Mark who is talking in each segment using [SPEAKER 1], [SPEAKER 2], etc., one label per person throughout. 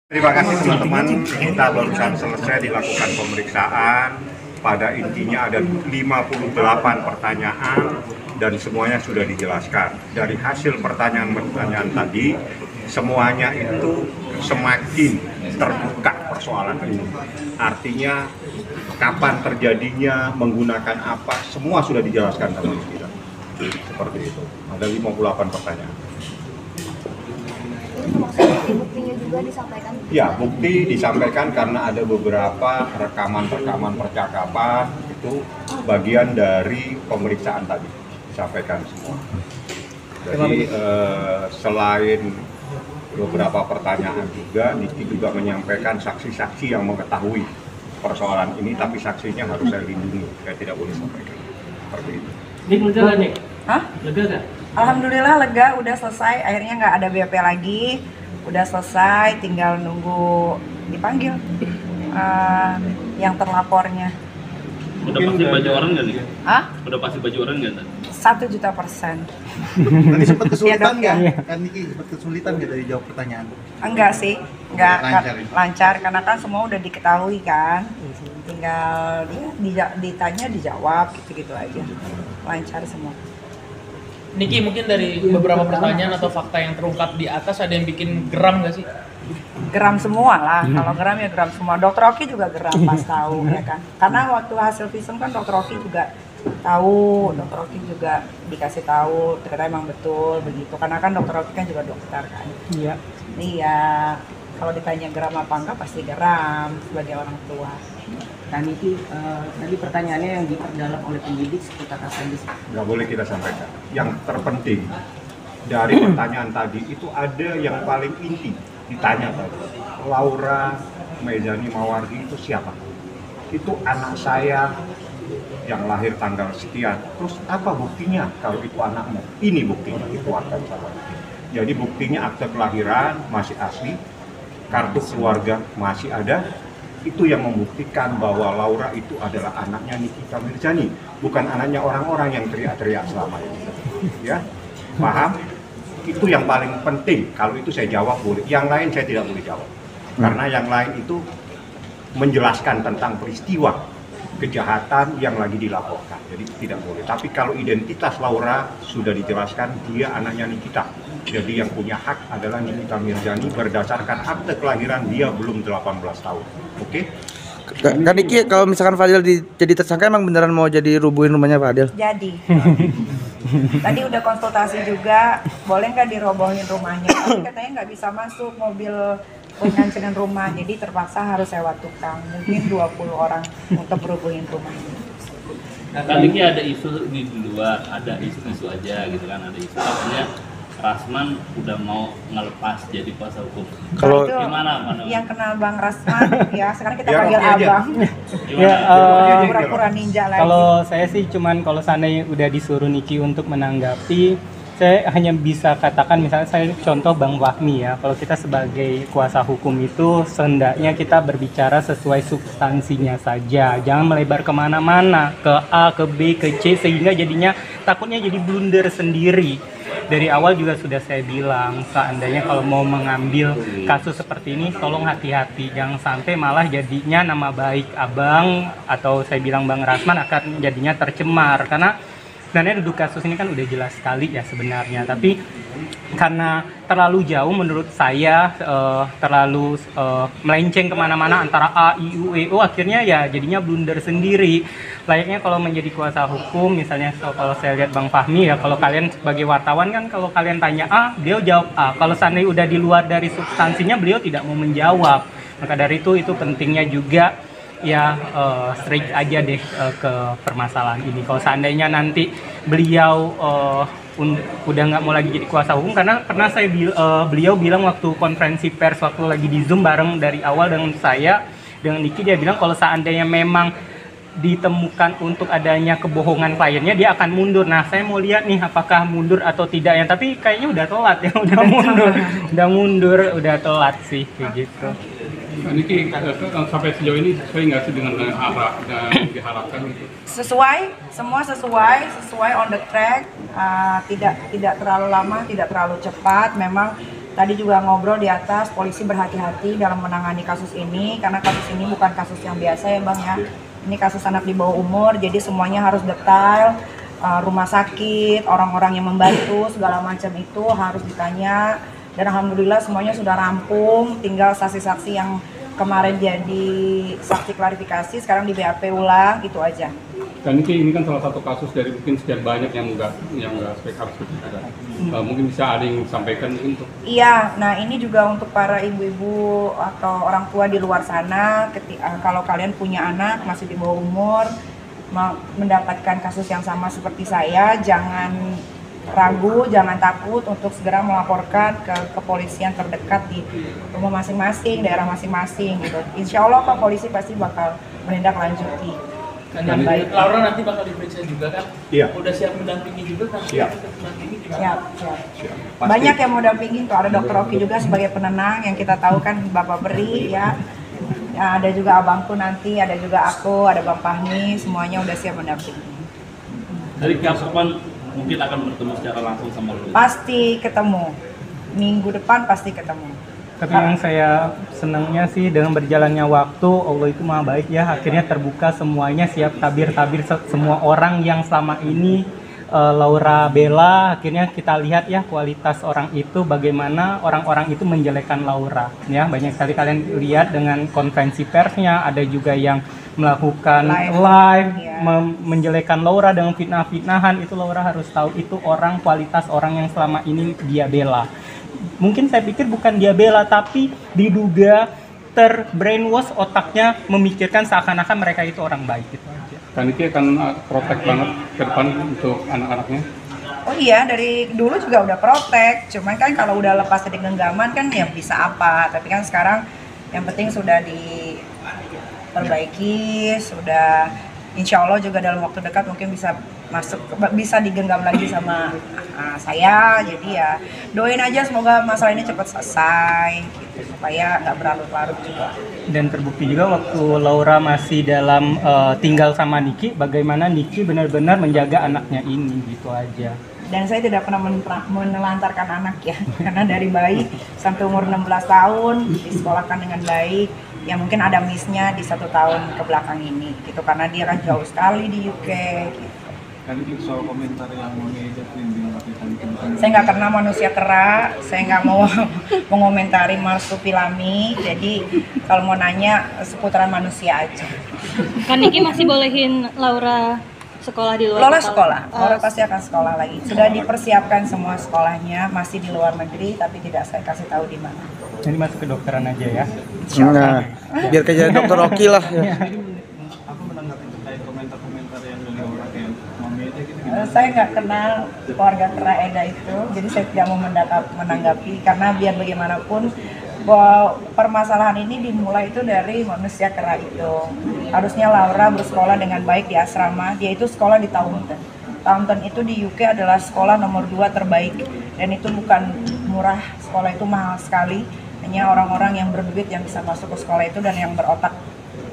[SPEAKER 1] Terima kasih teman-teman, kita barusan selesai dilakukan pemeriksaan. Pada intinya ada 58 pertanyaan dan semuanya sudah dijelaskan. Dari hasil pertanyaan-pertanyaan tadi, semuanya itu semakin terbuka persoalan ini. Artinya kapan terjadinya, menggunakan apa, semua sudah dijelaskan sama kita. Seperti itu, ada 58 pertanyaan.
[SPEAKER 2] Buktinya juga disampaikan?
[SPEAKER 1] Ya, bukti disampaikan karena ada beberapa rekaman-rekaman percakapan itu bagian dari pemeriksaan tadi, disampaikan semua. Jadi selain beberapa pertanyaan juga, Niki juga menyampaikan saksi-saksi yang mengetahui persoalan ini, tapi saksinya harus saya lindungi, saya tidak boleh sampaikan. Seperti itu.
[SPEAKER 3] Nik, lega gak, Nik?
[SPEAKER 4] Hah?
[SPEAKER 3] Lega gak?
[SPEAKER 4] Alhamdulillah lega, udah selesai, akhirnya nggak ada BP lagi, udah selesai, tinggal nunggu dipanggil yang terlapornya.
[SPEAKER 3] Udah pasti baju orang gak nih?
[SPEAKER 4] Hah?
[SPEAKER 3] Udah pasti baju orang gak?
[SPEAKER 4] 1.000.000%.
[SPEAKER 5] Tadi sempat kesulitan
[SPEAKER 4] Iya,
[SPEAKER 5] nggak?
[SPEAKER 4] dok,
[SPEAKER 5] Kan Niki sempat kesulitan nggak dari jawab pertanyaan?
[SPEAKER 4] Enggak sih, enggak
[SPEAKER 5] Lancar ya?
[SPEAKER 4] lancar karena kan semua udah diketahui kan, tinggal ditanya dijawab gitu-gitu aja, lancar semua.
[SPEAKER 6] Niki, mungkin dari beberapa pertanyaan atau fakta yang terungkap di atas ada yang bikin geram gak sih?
[SPEAKER 4] Geram semua lah, kalau geram ya geram semua. Dokter Oki juga geram pas tahu ya kan, karena waktu hasil visum kan Dokter Oki juga tahu, Dokter Oki juga dikasih tahu ternyata emang betul begitu, karena kan Dokter Oki kan juga dokter kan.
[SPEAKER 6] Iya.
[SPEAKER 4] Iya, kalau ditanya geram apa enggak pasti geram sebagai orang tua.
[SPEAKER 7] Dan itu tadi pertanyaannya yang diperdalam oleh penyidik seputar Asandis.
[SPEAKER 1] Nggak boleh kita sampaikan. Yang terpenting dari pertanyaan tadi itu ada yang paling inti ditanya tadi. Laura Mezani Mawardi itu siapa? Itu anak saya yang lahir tanggal sekian. Terus apa buktinya kalau itu anakmu? Ini buktinya, itu akan sama. Jadi buktinya akte kelahiran masih asli, kartu keluarga masih ada. Itu yang membuktikan bahwa Laura itu adalah anaknya Nikita Mirzani, bukan anaknya orang-orang yang teriak-teriak selama ini. Ya, paham? Itu yang paling penting. Kalau itu saya jawab boleh, yang lain saya tidak boleh jawab. Karena yang lain itu menjelaskan tentang peristiwa kejahatan yang lagi dilaporkan, jadi tidak boleh. Tapi kalau identitas Laura sudah dijelaskan, dia anaknya Nikita. Jadi yang punya hak adalah Nikita Mirzani berdasarkan akte kelahiran dia belum 18 tahun. Oke?
[SPEAKER 8] Kan Niki, kalau misalkan Fadil jadi tersangka emang beneran mau jadi rubuhin rumahnya Fadil?
[SPEAKER 4] Jadi, tadi udah konsultasi juga, boleh nggak dirobohin rumahnya? Tapi katanya nggak bisa masuk mobil pengancenan rumah, jadi terpaksa harus sewa tukang, mungkin 20 orang untuk merubuhin rumahnya.
[SPEAKER 3] Kali ini ada isu di luar, ada isu-isu aja gitu kan, ada isu katanya Rasman udah mau ngelepas jadi kuasa hukum.
[SPEAKER 8] Kalau
[SPEAKER 4] Nah, itu
[SPEAKER 3] gimana?
[SPEAKER 4] yang kenal Bang Rasman, ya sekarang kita
[SPEAKER 1] Ya,
[SPEAKER 4] panggil
[SPEAKER 1] Rocky aja.
[SPEAKER 4] Abang.
[SPEAKER 3] Gimana?
[SPEAKER 4] Pura-pura ninja lagi.
[SPEAKER 9] Kalau saya sih cuman kalau seandainya udah disuruh Niki untuk menanggapi, saya hanya bisa katakan misalnya saya contoh Bang Fahmi ya, kalau kita sebagai kuasa hukum itu sehendaknya kita berbicara sesuai substansinya saja, jangan melebar kemana-mana, ke A, ke B, ke C, sehingga jadinya takutnya jadi blunder sendiri. Dari awal juga sudah saya bilang, seandainya kalau mau mengambil kasus seperti ini, tolong hati-hati. Jangan sampai malah jadinya nama baik Abang atau saya bilang Bang Rasman akan jadinya tercemar. Karena sebenarnya duduk kasus ini kan udah jelas sekali ya sebenarnya. Tapi karena terlalu jauh menurut saya, terlalu melenceng kemana-mana antara A, I, U, E, O, akhirnya ya jadinya blunder sendiri. Layaknya kalau menjadi kuasa hukum, misalnya kalau saya lihat Bang Fahmi ya, kalau kalian sebagai wartawan kan kalau kalian tanya A, beliau jawab A. Kalau seandainya udah di luar dari substansinya, beliau tidak mau menjawab. Maka dari itu pentingnya juga ya straight aja deh ke permasalahan ini. Kalau seandainya nanti beliau udah nggak mau lagi jadi kuasa hukum, karena pernah saya beliau bilang waktu konferensi pers waktu lagi di Zoom bareng dari awal dengan saya, dengan Niki, dia bilang kalau seandainya memang ditemukan untuk adanya kebohongan kliennya, dia akan mundur. Nah, saya mau lihat nih apakah mundur atau tidak ya. Tapi kayaknya udah telat ya, udah telat sih kayak gitu.
[SPEAKER 10] Niki, sampai sejauh ini sesuai nggak sih dengan arah yang diharapkan gitu?
[SPEAKER 4] Sesuai, semua sesuai on the track, tidak terlalu lama, tidak terlalu cepat. Memang tadi juga ngobrol di atas, polisi berhati-hati dalam menangani kasus ini karena kasus ini bukan kasus yang biasa ya Bang ya. Ini kasus anak di bawah umur, jadi semuanya harus detail. Rumah sakit, orang-orang yang membantu segala macam itu harus ditanya. Dan alhamdulillah semuanya sudah rampung, tinggal saksi-saksi yang kemarin jadi saksi klarifikasi sekarang di BAP ulang, itu aja.
[SPEAKER 10] Dan ini kan salah satu kasus dari mungkin sekian banyak yang nggak harus kita. Mungkin bisa ada yang disampaikan mungkin untuk.
[SPEAKER 4] Iya, nah ini juga untuk para ibu-ibu atau orang tua di luar sana, kalau kalian punya anak masih di bawah umur, mendapatkan kasus yang sama seperti saya, jangan ragu, jangan takut untuk segera melaporkan ke kepolisian terdekat di rumah masing-masing, daerah masing-masing gitu. Insya Allah Pak polisi pasti bakal menindaklanjuti.
[SPEAKER 6] Dan Laura nanti bakal diperiksa juga kan?
[SPEAKER 1] Iya.
[SPEAKER 6] Udah siap mendampingi juga kan?
[SPEAKER 1] Siap.
[SPEAKER 4] Siap. Banyak yang mau dampingin tuh, ada Dokter Oki juga sebagai penenang yang kita tahu kan Bapak Beri ya. Ya, ada juga abangku nanti, ada juga aku, ada Bang Fahmi, semuanya udah siap mendampingi.
[SPEAKER 3] Dari kapan mungkin akan bertemu secara langsung sama lu?
[SPEAKER 4] Pasti ketemu. Minggu depan pasti ketemu.
[SPEAKER 9] Tapi yang saya senangnya sih dengan berjalannya waktu, Allah itu maha baik ya, akhirnya terbuka semuanya, siap tabir-tabir semua orang yang selama ini Laura bela, akhirnya kita lihat ya kualitas orang itu, bagaimana orang-orang itu menjelekkan Laura ya. Banyak sekali kalian lihat dengan konferensi persnya, ada juga yang melakukan live menjelekkan Laura dengan fitnah-fitnahan. Itu Laura harus tahu itu orang, kualitas orang yang selama ini dia bela. Mungkin saya pikir bukan dia bela, tapi diduga terbrainwash otaknya memikirkan seakan-akan mereka itu orang baik gitu aja.
[SPEAKER 10] Dan Niki akan protek banget ke depan untuk anak-anaknya.
[SPEAKER 4] Oh iya, dari dulu juga udah protek, cuman kan kalau udah lepas dari genggaman kan ya bisa apa. Tapi kan sekarang yang penting sudah diperbaiki, sudah insya Allah juga dalam waktu dekat mungkin bisa digenggam lagi sama saya. Jadi ya doain aja semoga masalah ini cepat selesai gitu, supaya nggak berlarut-larut juga. Dan
[SPEAKER 9] terbukti juga waktu Laura masih dalam tinggal sama Niki, bagaimana Niki benar-benar menjaga anaknya ini gitu aja.
[SPEAKER 4] Dan saya tidak pernah menelantarkan anak ya, karena dari bayi sampai umur 16 tahun disekolahkan dengan baik. Ya mungkin ada miss-nya di 1 tahun ke belakang ini gitu, karena dia kan jauh sekali di UK gitu.
[SPEAKER 5] Kan soal komentar yang
[SPEAKER 4] saya nggak pernah manusia kera, saya nggak mau mengomentari marsupilami, jadi kalau mau nanya seputaran manusia aja.
[SPEAKER 2] Kan Niki masih bolehin Laura sekolah di luar?
[SPEAKER 4] Laura sekolah, Laura pasti akan sekolah lagi. Sudah dipersiapkan semua sekolahnya, masih di luar negeri, tapi tidak saya kasih tahu di mana.
[SPEAKER 9] Jadi masuk ke dokteran aja ya.
[SPEAKER 8] Nah, biar kayak Dokter Oki lah. Ya.
[SPEAKER 5] Aku menanggapi terkait komentar-komentar yang dari orang kayak Mami Eda gitu.
[SPEAKER 4] Saya nggak kenal keluarga kera Eda itu, jadi saya tidak mau menanggapi karena biar bagaimanapun bahwa permasalahan ini dimulai itu dari manusia kera itu. Harusnya Laura bersekolah dengan baik di asrama, dia itu sekolah di Taunton. Taunton itu di UK adalah sekolah nomor 2 terbaik, dan itu bukan murah, sekolah itu mahal sekali. Hanya orang-orang yang berduit yang bisa masuk ke sekolah itu dan yang berotak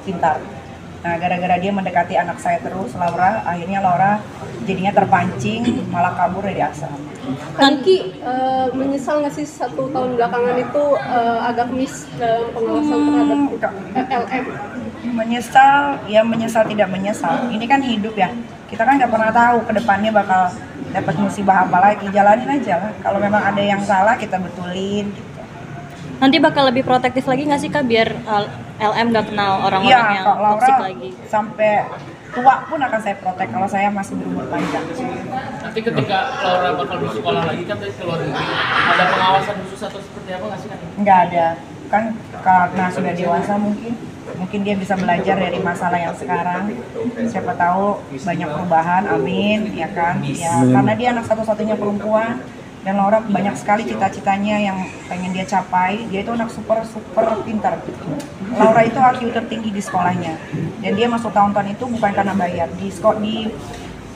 [SPEAKER 4] pintar. Nah, gara-gara dia mendekati anak saya terus, Laura, akhirnya Laura jadinya terpancing, malah kabur dari asrama.
[SPEAKER 11] Niki menyesal nggak sih 1 tahun belakangan itu agak miss dalam pengawasan terhadap LM?
[SPEAKER 4] Menyesal, ya menyesal tidak menyesal. Ini kan hidup ya, kita kan nggak pernah tahu ke depannya bakal dapat musibah apa lagi. Jalanin aja lah, kalau memang ada yang salah kita betulin gitu.
[SPEAKER 2] Nanti bakal lebih protektif lagi nggak sih Kak, biar LM nggak kenal orang-orang yang toksik lagi?
[SPEAKER 4] Sampai tua pun akan saya protek kalau saya masih berumur panjang.
[SPEAKER 6] Nanti ketika Laura bakal bersekolah lagi kan dari luar negeri, ada pengawasan khusus atau seperti apa nggak sih Kak?
[SPEAKER 4] Nggak ada, kan karena sudah dewasa mungkin dia bisa belajar dari masalah yang sekarang. Siapa tahu banyak perubahan, amin, ya kan? Ya, karena dia anak satu-satunya perempuan. Dan Laura banyak sekali cita-citanya yang pengen dia capai. Dia itu anak super pintar. Laura itu IQ tertinggi di sekolahnya. Dan dia masuk Taunton itu bukan karena bayar. Di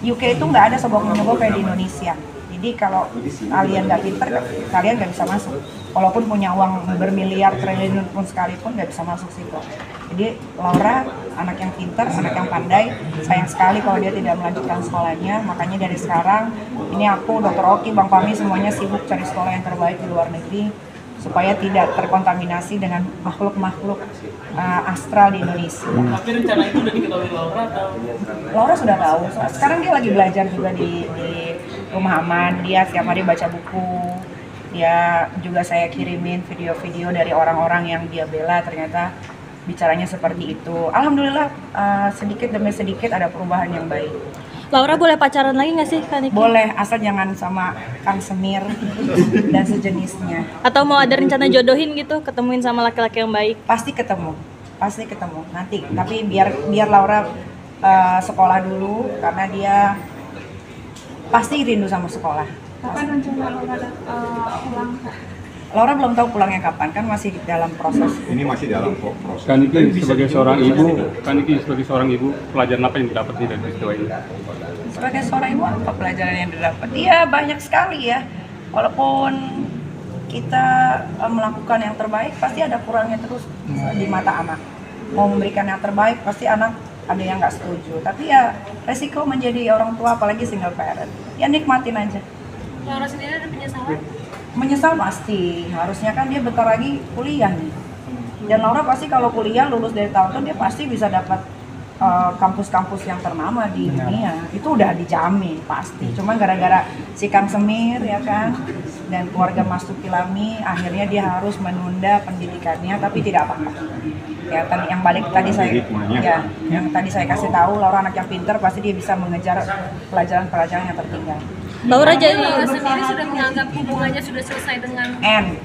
[SPEAKER 4] UK itu nggak ada sobok-menyogok kayak di Indonesia. Jadi kalau kalian nggak pintar, kalian nggak bisa masuk. Walaupun punya uang bermiliar triliun pun sekalipun nggak bisa masuk situ. Jadi Laura anak yang pintar, anak yang pandai. Sayang sekali kalau dia tidak melanjutkan sekolahnya. Makanya dari sekarang ini aku, Dokter Oki, Bang Fahmi semuanya sibuk cari sekolah yang terbaik di luar negeri supaya tidak terkontaminasi dengan makhluk-makhluk astral di Indonesia.
[SPEAKER 6] Tapi rencana itu udah diketahui Laura atau?
[SPEAKER 4] Laura sudah tahu. Sekarang dia lagi belajar juga di Rumah Aman. Dia setiap hari baca buku. Dia juga saya kirimin video-video dari orang-orang yang dia bela, ternyata bicaranya seperti itu. Alhamdulillah sedikit demi sedikit ada perubahan yang baik.
[SPEAKER 2] Laura boleh pacaran lagi nggak sih Kak Niki?
[SPEAKER 4] Boleh, asal jangan sama Kang Semir dan sejenisnya.
[SPEAKER 2] Atau mau ada rencana jodohin gitu, ketemuin sama laki-laki yang baik?
[SPEAKER 4] Pasti ketemu nanti. Tapi biar Laura sekolah dulu, karena dia pasti rindu sama sekolah.
[SPEAKER 11] Kapan rencana Laura pulang?
[SPEAKER 4] Laura belum tahu pulangnya kapan, kan masih dalam proses.
[SPEAKER 1] Ini masih dalam proses.
[SPEAKER 10] Kaniki sebagai seorang ibu, pelajaran apa yang didapat dari peristiwa ini?
[SPEAKER 4] Sebagai seorang ibu, apa pelajaran yang didapat? Iya, banyak sekali ya. Walaupun kita melakukan yang terbaik, pasti ada kurangnya terus di mata anak. Mau memberikan yang terbaik, pasti anak ada yang nggak setuju. Tapi ya resiko menjadi orang tua, apalagi single parent, ya nikmatin aja.
[SPEAKER 11] Laura sendiri ada penyesalan?
[SPEAKER 4] Menyesal pasti, harusnya kan dia bentar lagi kuliah nih. Dan Laura pasti kalau kuliah lulus dari tahun dia pasti bisa dapat kampus-kampus yang ternama di dunia. Itu udah dijamin pasti. Cuma gara-gara si Kang Semir ya kan dan keluarga Mas Tukilami, akhirnya dia harus menunda pendidikannya, tapi tidak apa-apa. Ya tadi yang balik tadi yang tadi saya kasih tahu, Laura anak yang pintar, pasti dia bisa mengejar pelajaran-pelajaran yang tertinggal.
[SPEAKER 2] Laura jadi
[SPEAKER 11] sendiri sudah menganggap hubungannya sudah selesai dengan
[SPEAKER 4] N